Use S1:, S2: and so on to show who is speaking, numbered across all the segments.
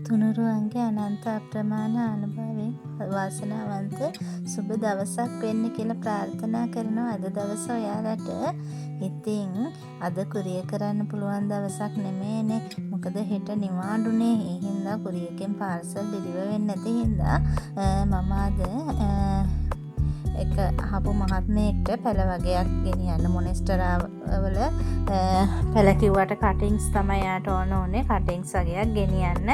S1: තුනුරුවන්ගේ අනන්ත අප්‍රමාණ අනුභවයෙන් වාසනාවන්ත සුබ දවසක් වෙන්න කියලා ප්‍රාර්ථනා කරනවා අද දවස ඔයාලට. ඉතින් අද කුරිය කරන්න පුළුවන් දවසක් නෙමෙයිනේ. මොකද හෙට නිවාඩුනේ. ඒ හින්දා කුරියකින් පාර්සල් ඩිලිවර් වෙන්නේ නැති හින්දා මම අද එක අහපු මහත්මයෙක්ට පැල වගේක් ගෙනියන්න මොනෙස්ටරාවල පැල කිව්වට කටින්ස් තමයි යාට ඕනේ. කටින්ස් වගේක් ගෙනියන්න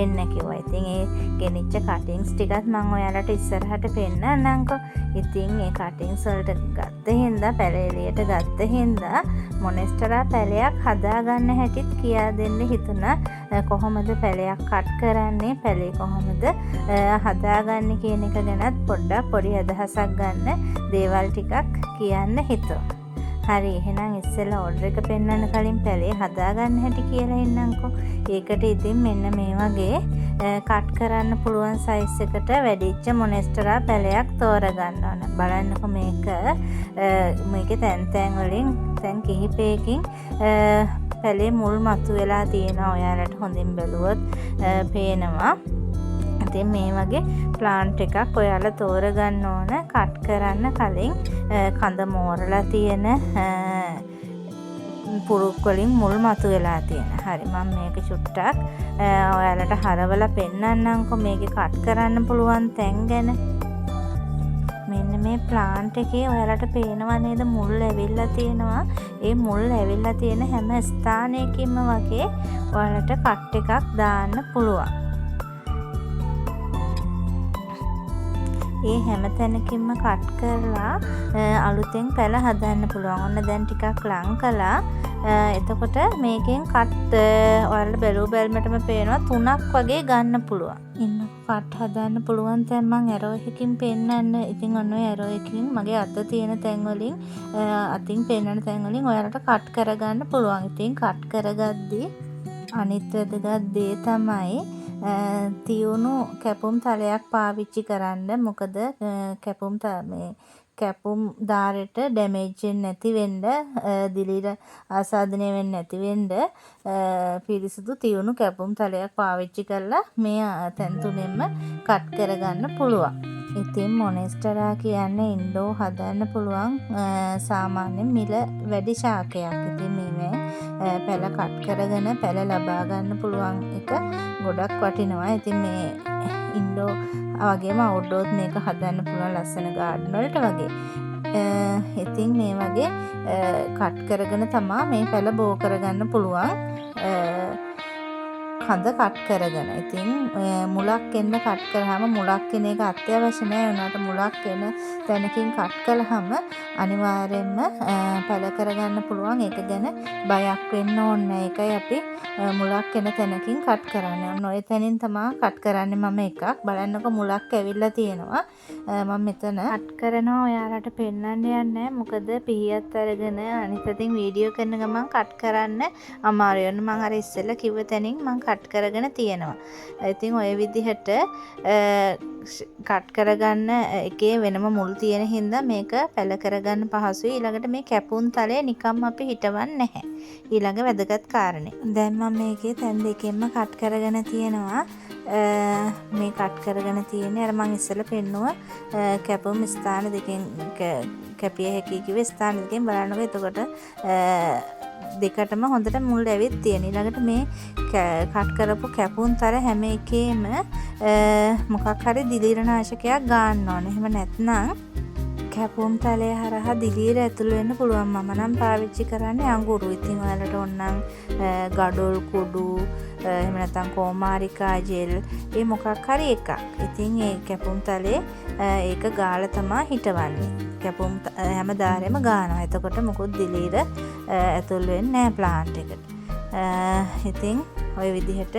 S1: එන්න කිව්වා. ඉතින් ඒ ගෙනිච්ච කටින්ස් ටිකත් මම ඔයාලට ඉස්සරහට පෙන්නන්නම්කෝ. ඉතින් ඒ කටින්ස් වලට ගත්ත හින්දා පැල එළියට ගත්ත හින්දා මොනෙස්ටරා පැලයක් හදාගන්න හැටිත් කියා දෙන්න හිතුණා. කොහොමද පැලයක් කට් කරන්නේ, පැලේ කොහොමද හදාගන්නේ කියන එක ගැනත් පොඩ්ඩක් පොඩි අදහසක් ගන්න දේවල් ටිකක් කියන්න හිතුවා. හරි, එහෙනම් ඉස්සෙල්ලා ඕඩර් එක පෙන්වන්න කලින් පැලේ හදාගන්න හැටි කියලා ඉන්නම්කෝ. ඒකට ඉතින් මෙන්න මේ වගේ කට් කරන්න පුළුවන් සයිස් එකට වැඩිච්ච මොනෙස්ටරා පැලයක් තෝරගන්න ඕන. බලන්නකො මේකේ තැන් වලින් තැන් කිහිපයකින් පැලේ මුල් මතු වෙලා තියෙනවා. ඔයාලට හොඳින් බැලුවොත් පේනවා. ඉතින් මේ වගේ ප්ලාන්ට් එකක් ඔයාලා තෝරගන්න ඕන. කට් කරන්න කලින් කඳ මෝරලා තියෙන පුරුක් වලින් මුල් මතු වෙලා තියෙන. හරි, මම මේක චුට්ටක් ඔයාලට හරවලා පෙන්නන්නම්කෝ මේකේ කට් කරන්න පුළුවන් තැන් ගැන. මෙන්න මේ ප්ලාන්ට් එකේ ඔයාලට පේනවා නේද මුල් ඇවිල්ලා තියෙනවා. ඒ මුල් ඇවිල්ලා තියෙන හැම ස්ථානයකින්ම වගේ ඔයාලට කට් එකක් දාන්න පුළුවන්. ඒ හැම තැනකින්ම කට් කරලා අලුතෙන් පැල හදන්න පුළුවන්. ඔන්න දැන් ටිකක් ලං කළා. එතකොට මේකෙන් කට් ඔයාලට බැලුව බැලමටම පේනවා 3ක් වගේ ගන්න පුළුවන්. කට් හදන්න පුළුවන් තැන් මම ඇරෝ එකකින් පෙන්නන්න. ඉතින් ඔන්න ඔය ඇරෝ එකකින් මගේ අත තියෙන තැන් වලින් අතින් පෙන්නන තැන් වලින් ඔයාලට කට් කරගන්න පුළුවන්. ඉතින් කට් කරගද්දී අනිත් වැදගත් දේ තමයි තියුණු කැපුම් තලයක් පාවිච්චි කරන්න. මොකද කැපුම් දාරෙට ඩැමේජ් වෙන්නේ නැති වෙන්න, දිලිර ආසාදනය වෙන්නේ නැති වෙන්න පිරිසිදු තියුණු කැපුම් තලයක් පාවිච්චි කරලා මේ තැන් තුනෙන්ම කට් කරගන්න පුළුවන්. ඉතින් මොනෙස්ටරා කියන්නේ ඉන්ඩෝ හදන්න පුළුවන් සාමාන්‍ය මිල වැඩි ශාකයක්. ඉතින් මේවෙන් පැල කට් කරගෙන පැල ලබා ගන්න පුළුවන් එක ගොඩක් වටිනවා. ඉතින් මේ ඉන්ඩෝ වගේම අවුට්ඩෝත් මේක හදන්න පුළුවන් ලස්සන ගාඩන් වලට වගේ. ඉතින් මේ වගේ කට් කරගෙන තමයි මේ පැල බෝ කරගන්න පුළුවන්. කඳ කට් කරගෙන. ඉතින් මුලක් එන්න කට් කරාම මුලක් එන එක අත්‍යවශ්‍ය නැහැ. උනාට මුලක් එන තැනකින් කට් කළාම අනිවාර්යෙන්ම පැල කරගන්න පුළුවන්. ඒක ගැන බයක් වෙන්න ඕනේ නැහැ. ඒකයි අපි මුලක් එන තැනකින් කට් කරන්නේ. ඔන්න ඔය තැනින් තමයි කට් කරන්නේ මම එකක්. බලන්නකො මුලක් ඇවිල්ලා තියෙනවා. මම මෙතන කට් කරනවා. ඔයාලට පෙන්වන්න යන්නේ නැහැ. මොකද පිහියත් අරගෙන අනිත් අතින් වීඩියෝ කරන ගමන් කට් කරන්න අමාරුයි. ඔන්න මම අර ඉස්සෙල්ලා කිව්ව තැනින් මම කට් කරගෙන තියෙනවා. ඉතින් ඔය විදිහට කට් කරගන්න එකේ වෙනම මුල් තියෙන හින්දා මේක පැල කරගන්න පහසුයි. ඊළඟට මේ කැපුම් තලය නිකම්ම අපි හිටවන්නේ නැහැ. ඊළඟ වැදගත් කාරණේ. දැන් මම මේකේ තැන් දෙකෙන්ම කට් කරගෙන තියෙනවා. මේ කට් කරගෙන තියෙන්නේ අර මම ඉස්සෙල්ලා පෙන්නුව කැපුම් ස්ථාන දෙකෙන් කැපිය හැකි කිව්ව ස්ථාන දෙකෙන් බලන්නකො. එතකොට දෙකටම හොඳට මුල් ඇවිත් තියෙන. ඊළඟට මේ කට් කරපු කැපුම් තර හැම එකේම මොකක් හරි දිලීරනාශකයක් ගන්න ඕනේ. එහෙම නැත්නම් කැපුම් තලය හරහා දිලීර ඇතුළු වෙන්න පුළුවන්. මම නම් පාවිච්චි කරන්නේ අඟුරු. ඉතින් ඔයාලට ඕනනම් ගඩොල් කුඩු එහෙම නැත්නම් කොමාරිකා ජෙල් ඒ මොකක් හරි එකක්. ඉතින් ඒ කැපුම් තලේ ඒක ගාලා තමයි හිටවන්නේ. කැපුම් හැම දාරෙම ගානවා. එතකොට මොකොත් දිලීර ඇතුළු වෙන්නේ නැහැ ප්ලාන්ට් එකට. ඉතින් ඔය විදිහට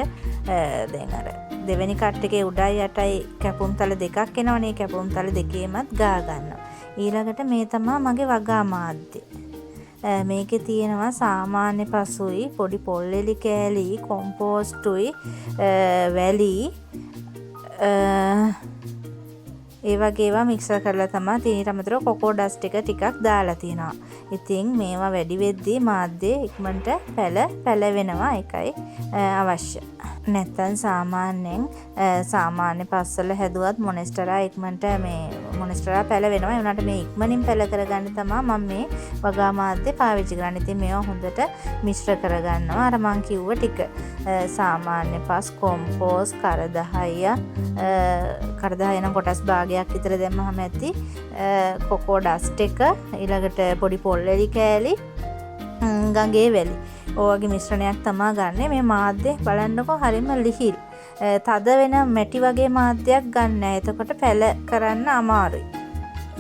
S1: දැන් අර දෙවෙනි කට් එකේ උඩයි යටයි කැපුම් තල දෙකක් එනවනේ. කැපුම් තල දෙකේමත් ගා ගන්නවා. ඊළඟට මේ තමයි මගේ වගා මාධ්‍ය. මේකේ තියෙනවා සාමාන්‍ය පසුයි, පොඩි පොල්ලෙලි කෑලි, කොම්පෝස්ටුයි, වැලි, ඒ වගේ ඒවා මික්සර් කරලා තමයි ඊට අමතරව කොකෝ ඩස්ට් එක ටිකක් දාලා තියෙනවා. ඉතින් මේවා වැඩි වෙද්දී මාධ්‍ය ඉක්මනට පැලවෙනවා එකයි අවශ්‍ය. නැත්තම් සාමාන්‍ය පස්සල හැදුවත් මොනෙස්ටරා ඉක්මනට මේ මොනෙස්ටරා පැලවෙනවා. ඒ වුණාට මේ ඉක්මනින් පැල කරගන්න තමයි මම මේ වගා මාධ්‍ය පාවිච්චි කරන්නේ. ඉතින් මේවා හොඳට මිශ්‍ර කරගන්නවා. අර මං කිව්ව ටික සාමාන්‍ය පස් කොම්පෝස් කරදහය නම් කොටස් භාගයක් විතර දැම්මහම ඇති. කොකෝ ඩස්ට් එක ඊළඟට පොඩි පොල්ලෙලි කෑලි ගඟේ වැලි ඔයගේ මිශ්‍රණයක් තමා ගන්න. මේ මාධ්‍ය බලන්නකො හරිම ලිහිල්. තද වෙන මැටි වගේ මාධ්‍යයක් ගන්න. එතකොට පැල කරන්න අමාරුයි.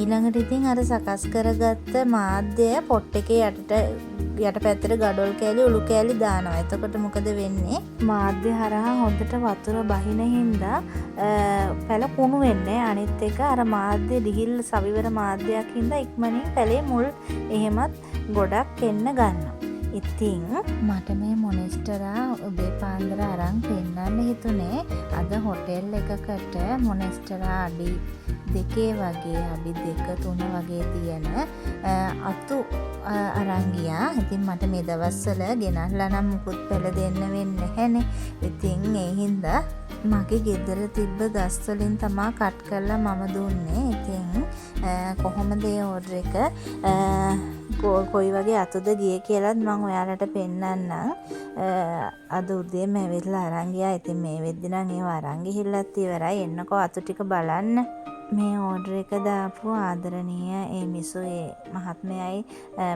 S1: ඊළඟට ඉතින් අර සකස් කරගත්ත මාධ්‍ය පොට් එකේ යට පැත්තට ගඩොල් කෑලි උළු කෑලි දානවා. එතකොට මොකද වෙන්නේ? මාධ්‍ය හරහා හොඳට වතුර බහින හින්දා පැල කුණු වෙන්නේ. අනිත් එක අර මාධ්‍ය ලිහිල් සවිවර මාධ්‍යයක් හින්දා ඉක්මනින් පැලේ මුල් එහෙමත් ගොඩක් එන්න ගන්නවා. ඉතින් මට මේ මොනෙස්ටරා උදේ පාන්දර අරන් පෙන්නන්න හිතුනේ. අද හොටෙල් එකකට මොනෙස්ටරා අඩි 2 වගේ අඩි 2-3 වගේ තියෙන අතු අරන් ගියා. ඉතින් මට මේ දවස්වල ගෙනල්ලා නම් මුකුත් පෙළ දෙන්න වෙන්නේ නැහැනේ. ඉතින් ඒ හින්දා මගේ ගෙදර තිබ්බ ගස් වලින් තමයි කට් කරලා මම දුන්නේ. ඉතින් කොහොමද ඒ ඕඩර් එක කොයි වගේ අතුද ගියේ කියලාත් මම ඔයාලට පෙන්නන්නම්. අද උදේ මම ඇවිල්ලා අරන් ගියා. ඉතින් මේ වෙද්දි නම් ඒව අරන් ගිහිල්ලත් ඉවරයි. එන්නකෝ අතු ටික බලන්න. මේ ඕඩර් එක දාපු ආදරණීය ඒ මිසු ඒ මහත්මයයි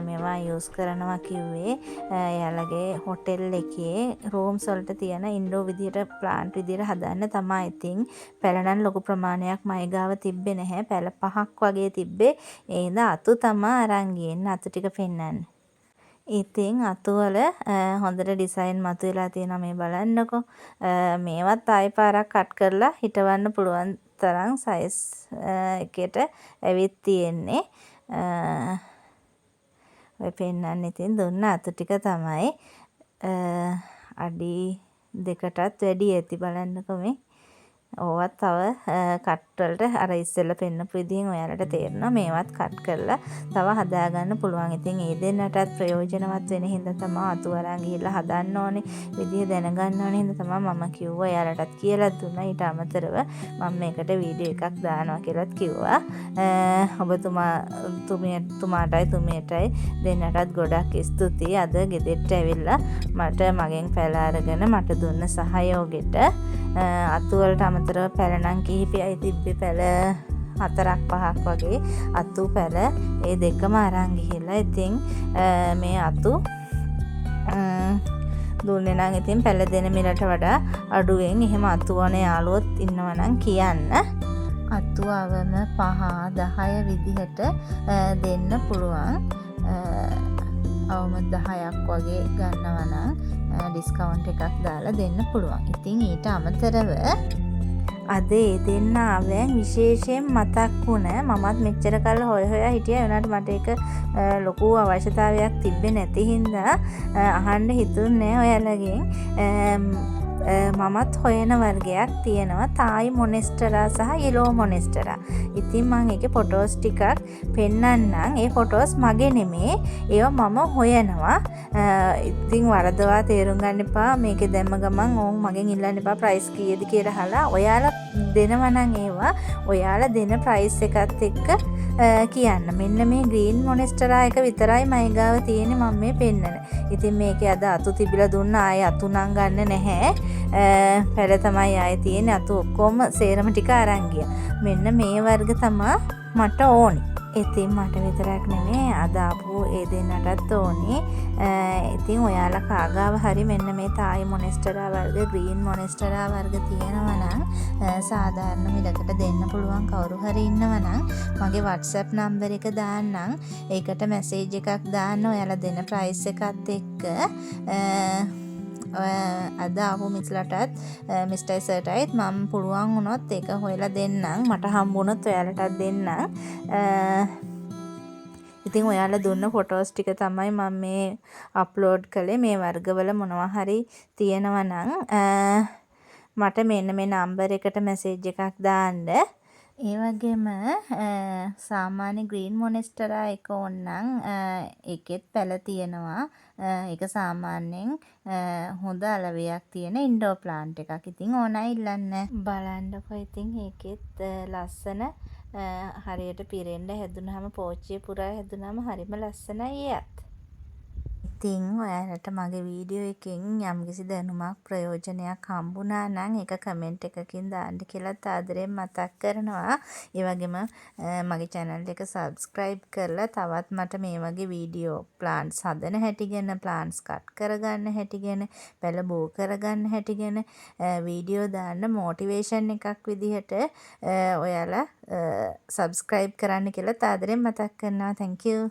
S1: මේවා යූස් කරනවා කිව්වේ. එයාලගේ හොටෙල් එකේ රූම්ස් වලට තියෙන ඉන්ඩෝ විදියට ප්ලාන්ට් විදියට හදන්න තමයි. ඉතින් පැල නම් ලොකු ප්‍රමාණයක් මයි ගාව තිබ්බේ නැහැ. පැල 5ක් වගේ තිබ්බේ. ඒ හින්දා අතු තමයි අරන් ගියේ. අතු ටික පෙන්නන්න. ඉතින් අතුවල හොඳට ඩිසයින් මතුවලා තියෙනවා. මේ බලන්නකෝ. මේවත් ආයෙ පාරක් කට් කරලා හිටවන්න පුළුවන් තරම් සයිස් එකට ඇවිත් තියෙන්නේ. ඔය පෙන්නන්න ඉතින් දුන්න අතු ටික තමයි අඩි 2කටත් වැඩි ඇති. බලන්නකෝ මේ. ඕවත් තව කට් වලට අර ඉස්සෙල්ලා පෙන්නපු විදිහෙන් ඔයාලට තේරෙනවා. මේවත් කට් කරලා තව හදාගන්න පුළුවන්. ඉතින් ඒ දෙන්නටත් ප්‍රයෝජනවත් වෙන හින්දා තමයි අතු අරන් ගිහිල්ලා හදන්න ඕනේ විදිහ දැනගන්න ඕනේ හින්දා තමයි මම කිව්වා. එයාලටත් කියලා දුන්නා. ඊට අමතරව මම මේකට වීඩියෝ එකක් දානවා කියලාත් කිව්වා. තුමියටයි දෙන්නටත් ගොඩක් ස්තුතියි. අද ගෙදරට ඇවිල්ලා මට මගෙන් පැල අරගෙන මට දුන්න සහයෝගෙට. අතු වලට අමතරව පැල නම් කිහිපයයි තිබ්බේ. පැල 4-5ක් වගේ අතු පැල ඒ දෙකම අරන් ගිහිල්ලා. ඉතින් මේ අතු දුන්නේ නම් ඉතින් පැල දෙන මිලට වඩා අඩුවෙන් එහෙම අතු වන යාළුවොත් ඉන්නවා නම් කියන්න. අතු අවම 5-10 විදිහට දෙන්න පුළුවන්. අවම 10ක් වගේ ගන්නවා නම් ඩිස්කවුන්ට් එකක් දාලා දෙන්න පුළුවන්. ඉතින් ඊට අමතරව අද ඒ දෙන්න ආවෑන් විශේෂයෙන් මතක් වුණ. මමත් මෙච්චර කල් හොයා හිටියා. ඒනට මට ඒක ලොකු අවශ්‍යතාවයක් තිබ්බේ නැති හින්දා අහන්න හිතුන්නේ ඔයාලගෙන්. මමත් හොයන වර්ගයක් තියෙනවා. තායි මොනෙස්ටරා සහ යෙලෝ මොනෙස්ටරා. ඉතින් මම ඒකේ ෆොටෝස් ටිකක් පෙන්නන්නම්. ඒ ෆොටෝස් මගේ නෙමේ. ඒවා මම හොයනවා. ඉතින් වරදවා තේරුම් ගන්න එපා. මේකේ දැම්ම ගමන් ඕන් මගෙන් ඉල්ලන්න එපා ප්‍රයිස් කීයද කියලා අහලා. ඔයාලා දෙනවා නම් ඒවා ඔයාලා දෙන ප්‍රයිස් එකත් එක්ක කියන්න. මෙන්න මේ ග්‍රීන් මොනෙස්ටරා එක විතරයි මයි ගාව තියෙන්නේ මම මේ පෙන්නන. ඉතින් මේකේ අද අතු තිබිලා දුන්න ආයේ අතු නම් ගන්න නැහැ. පැල තමයි ආයේ තියෙන්නේ. අතු ඔක්කොම සේරම ටික අරන් ගියා. මෙන්න මේ වර්ග තමයි මට ඕනි. ඉතින් මට විතරක් නෙමෙයි අද ආපු ඒ දෙන්නටත් ඕනි. ඉතින් ඔයාලා කාගාව හරි මෙන්න මේ තායි මොනෙස්ටරා වර්ග ග්‍රීන් මොනෙස්ටරා වර්ග තියෙනවා නම් සාධාරණ මිලකට දෙන්න පුළුවන් කවුරු හරි ඉන්නවා නම් මගේ WhatsApp නම්බර් එක දාන්නම්. ඒකට මැසේජ් එකක් දාන්න ඔයාලා දෙන ප්‍රයිස් එකත් එක්ක. අද ආපු මිස්ලටත් මිස්ටර් සර්ටයිත් මම පුළුවන් වුණොත් ඒක හොයලා දෙන්නම්. මට හම්බුනොත් ඔයාලටත් දෙන්නම්. ඉතින් ඔයාලා දුන්න ෆොටෝස් ටික තමයි මම මේ අප්ලෝඩ් කළේ. මේ වර්ගවල මොනවා හරි තියෙනවා නම් මට මෙන්න මේ නම්බර් එකට මැසේජ් එකක් දාන්න. ඒ වගේම සාමාන්‍ය ග්‍රීන් මොනෙස්ටරා එක ඕන්නම් ඒකෙත් පැල තියෙනවා. ඒක සාමාන්‍යයෙන් හොඳ අලවයක් තියෙන ඉන්ඩෝර් ප්ලාන්ට් එකක්. ඉතින් ඕනෑ ඉල්ලන්න. බලන්නකො ඉතින් ඒකෙත් ලස්සන හරියට පිරෙන්න හැදුනහම පෝච්චිය පුරා හැදුනහම හරිම ලස්සනයි එයත්. ඉතින් ඔයාලට මගේ වීඩියෝ එකෙන් යම්කිසි දැනුමක් ප්‍රයෝජනයක් හම්බුණා නම් ඒක කමෙන්ට් එකකින් දාන්න කියලාත් ආදරයෙන් මතක් කරනවා. ඒ වගේම මගේ channel එක subscribe කරලා තවත් මට මේ වගේ වීඩියෝ plants හදන හැටි ගැන, plants cut කරගන්න හැටි ගැන, පැල බෝ කරගන්න හැටි ගැන වීඩියෝ දාන්න motivation එකක් විදිහට ඔයාලා subscribe කරන්න කියලාත් ආදරයෙන් මතක් කරනවා. Thank you.